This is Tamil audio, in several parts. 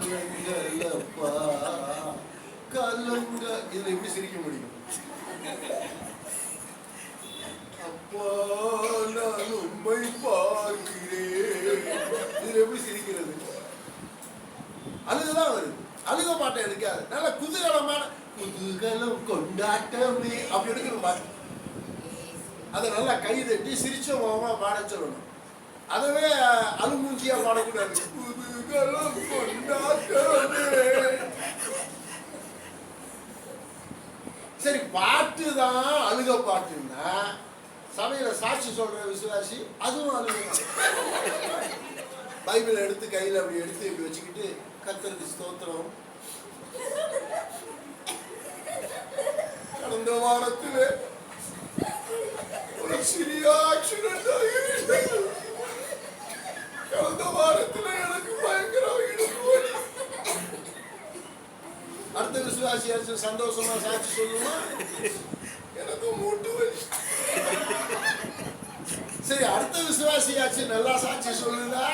கலங்கலப்பா கலங்க. இதுல எப்படி சிரிக்க முடியும்? அப்பா நான் உம்மை பார்க்கிறேன். இதுல எப்படி சிரிக்கிறது? அழுகுதான் வருது. அழுக பாட்டை எடுக்காது. நல்ல குதூகலமான குதூகலம் கொண்டாட்டமே அப்படி எடுக்கிற பாட்டு. அதை நல்லா கை தட்டி சிரிச்ச முகமா பாட சொல்லணும். அதவே அழுமூஞ்சியா பாடக்கூடாது. குதூகலம் கொண்டாட்டமே. சரி, பாட்டு தான் அழுக பாட்டுன்னா சபையில சாட்சி சொல்ற விசுவாசி அதுவும் அழுக. பைபிளை எடுத்து கையில அப்படி எடுத்து இப்படி வச்சுக்கிட்டு கர்த்தருக்கு ஸ்தோத்திரம். கடந்த வாரத்தில் ஒரு சிறிய ஆக்சிடென்ட் ஆகிடுச்சு. கடந்த வாரத்தில் எனக்கு பயங்கர இடுப்பு வலி. அடுத்த விசுவாசியாச்சு சந்தோஷமா சாட்சி சொல்லுமா, எனக்கு மூட்டு வலி. சரி, அடுத்த விசுவாசியாச்சு நல்லா சாட்சி சொல்லுதா,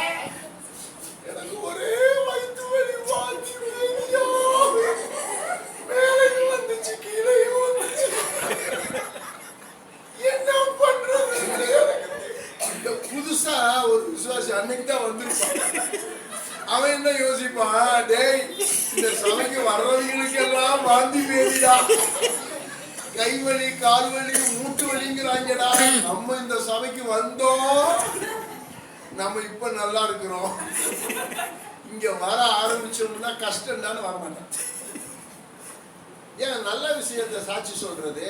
எனக்கு ஒரே வயிற்று வலி, வாந்தி வேலையா, மேலையும் வந்துச்சு கீழையும் வந்துச்சு, என்ன பண்றது? புதுசா ஒரு விசுவாசி அன்னைக்கு தான் வந்திருப்பான். அவன் என்ன யோசிப்பான், டேய் இந்த சபைக்கு வர்றவங்களுக்கு எல்லாம் வாந்தி வேலையா, கை வலி, கால் வலி, மூட்டு வலிங்கிறாங்கடா. நம்ம இந்த சபைக்கு வந்தோம், நம்ம இப்ப நல்லா இருக்கிறோம். இங்க வர ஆரம்பிச்சோம்னா கஷ்டம் தானே வரமாட்டேன். ஏன் நல்ல விஷயத்த சாட்சி சொல்றது.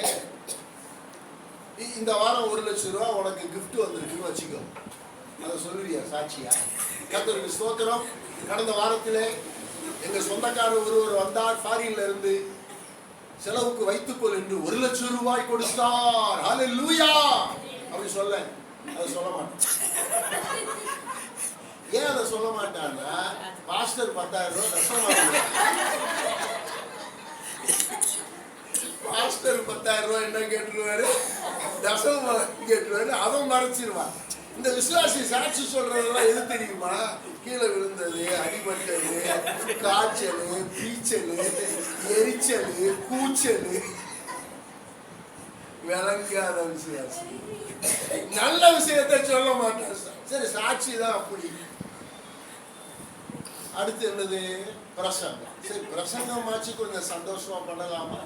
இந்த வாரம் 1 லட்சம் ரூபாய் உனக்கு கிஃப்ட் வந்திருக்குன்னு வச்சுக்கோ, அதை சொல்லுவியா சாட்சியா? கர்த்தருக்கு ஸ்தோத்திரம். கடந்த வாரத்திலே எங்க சொந்தக்காரர் ஒருவர் வந்தார், ஃபாரின்ல இருந்து, செலவுக்கு வைத்துக்கொள் என்று 1 லட்சம் ரூபாய் கொடுத்தார். ஹல்லேலூயா அப்படி சொல்ல, அதை சொல்ல மாட்டேன். ஏன் அதை சொல்ல மாட்டான்னா, பாஸ்டர் 10,000 ரூபாய் தசமா, பாஸ்டர் 10,000 ரூபாய் என்ன கேட்டுருவாரு, தசமா கேட்டுருவாரு, அதை மறைச்சிருவான். இந்த விசுவாசி சாட்சி சொல்றதெல்லாம் எது தெரியுமா? கீழே விழுந்தது, அடிபட்டது, காய்ச்சல், பீச்சல், எரிச்சல், கூச்சல், விளங்காத விசுவாசி. நல்ல விஷயத்தை சொல்ல மாட்டான். சரி, சாட்சி தான் அப்படி. அடுத்து என்னது? பிரசங்கம். சரி, பிரசங்கம் ஆச்சு, கொஞ்சம் சந்தோஷமா பண்ணலாமா?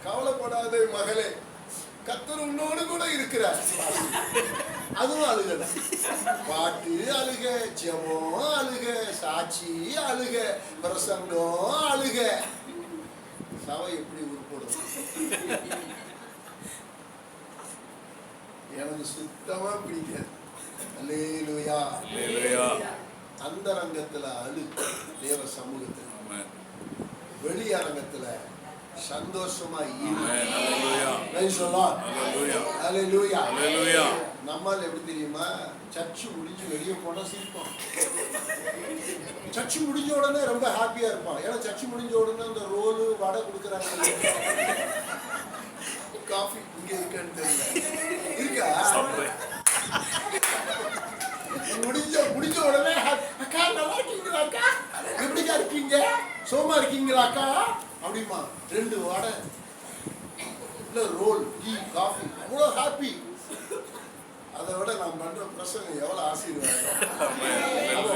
கவலைப்படாத மகளே, கர்த்தர் உன்னோடு கூட இருக்கிறார். அதுவும் அழுக, பாட்டு அழுக, ஜெபம் அழுக, சாட்சி அழுக, பிரசங்கம் அழுக. சபை எப்படி உருப்படும்? எனக்கு சுத்தமா பிடிக்காது. அல்லேலூயா. அந்தரங்கத்துல அழு தேவ சமூகத்துல, வெளியரங்கத்துல சந்தோஷமா நம்மால் எப்படி தெரியுமா? சர்ச்சு முடிஞ்சு வெளியே போனா சிரிப்போம். சர்ச்சு முடிஞ்ச உடனே ரொம்ப ஹாப்பியா இருப்பான். ஏன்னா சர்ச்சு முடிஞ்ச உடனே இந்த ரோலு வடை கொடுக்குறாங்க, காஃபி இங்க இருக்கான்னு தெரியல, இருக்கா? முடிஞ்ச உடனே அக்கா நல்லா இருக்கீங்களா, அக்கா எப்படிக்கா இருக்கீங்க, சோமா இருக்கீங்களா அக்கா அப்படிமா, 2 வடை இல்ல ரோல், டீ, காஃபி, அவ்வளோ ஹாப்பி. அதை விட நான் பண்ற பிரசங்கம் எவ்வளவு ஆசீர்வாதம்.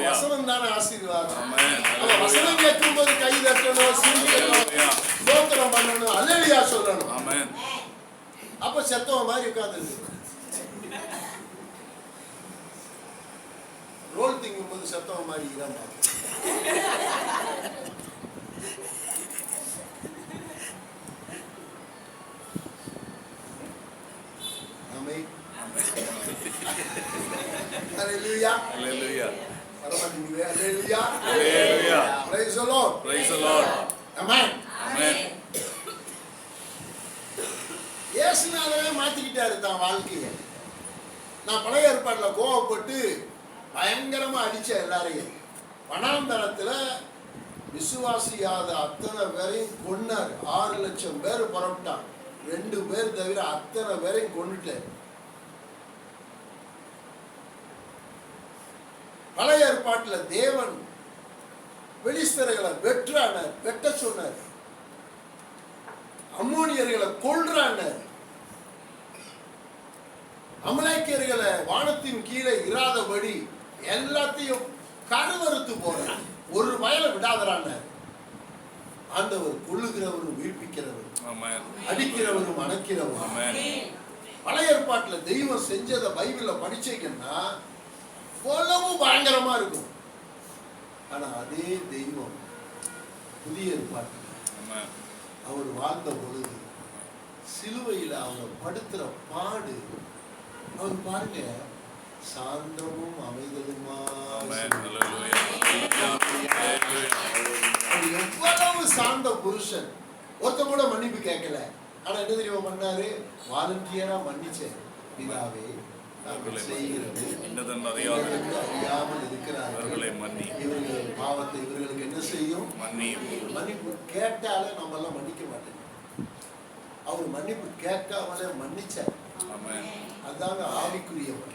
வசனம் தானே ஆசீர்வாதம். வசனம் கேட்கும் போது கை தட்டணும், சிரிக்கணும், ஸ்தோத்திரம் பண்ணணும், அல்லேலூயா சொல்லணும். அப்ப செத்தவ மாதிரி உட்கார்ந்து ரோல் திங்கும் போது செத்தவ மாதிரி தான். Hallelujah. Hallelujah. Hallelujah. Hallelujah. Praise the Lord. Praise the Lord. Amen. Amen. இயேசுநாதரே மாத்திக்கிட்டாரு தான் வாழ்க்கையை. நான் பழைய ஏற்பாடுல கோவப்பட்டு பயங்கரமா அடிச்ச எல்லாரையும், வனாந்தரத்துல விசுவாசியாத அத்தனை பேரையும் கொன்னார். 6 லட்சம் பேர் புறப்பட்டான். 2 பேர் தவிர அத்தனை பேரையும் கொண்டுட்டார். பழைய ஏற்பாட்டுல தேவன் பெலிஸ்தர்களை வெற்றானார், வெட்ட சொன்னார். அம்மோனியர்களை கொல்றானார். அமலேக்கியர்களை வானத்தின் கீழே இராதபடி எல்லாத்தையும் கருவறுத்து போறார். ஒரு வயலை விடாதரானார். ஆண்டவர் கொல்லுகிறவரும் உயிர்ப்பிக்கிறவரும், அடிக்கிறவரும் அணைக்கிறவரும். பழைய ஏற்பாட்டில் தெய்வம் செஞ்சதை பைபிள்ல படிச்சீங்கன்னா அவ்வளவு பயங்கரமா இருக்கும். ஆனா அதே தெய்வம் புதிய ஏற்பாட்டில் அவர் வாழ்ந்த பொழுது சிலுவையில் அவர் படுத்துற பாடு, அவர் பாருங்க, சாந்தமும் அமைதலுமா. எவ்வளவு சாந்த புருஷன். ஒருத்த கூட மன்னிப்பு கேட்கல. ஆனா என்ன தெரியுமா பண்ணாரு? வாலண்டியரா மன்னிச்சாரு. பிதாவே, செய்கிறது அறியாமல் இருக்கிறார்கள், இவர்கள் பாவத்தை இவர்களுக்கு என்ன செய்யும்? மன்னிப்பு கேட்டாலே நம்ம எல்லாம் மன்னிக்க மாட்டேன். அவர் மன்னிப்பு கேட்காமலே மன்னிச்சார். அதாங்க ஆவிக்குரியவர்.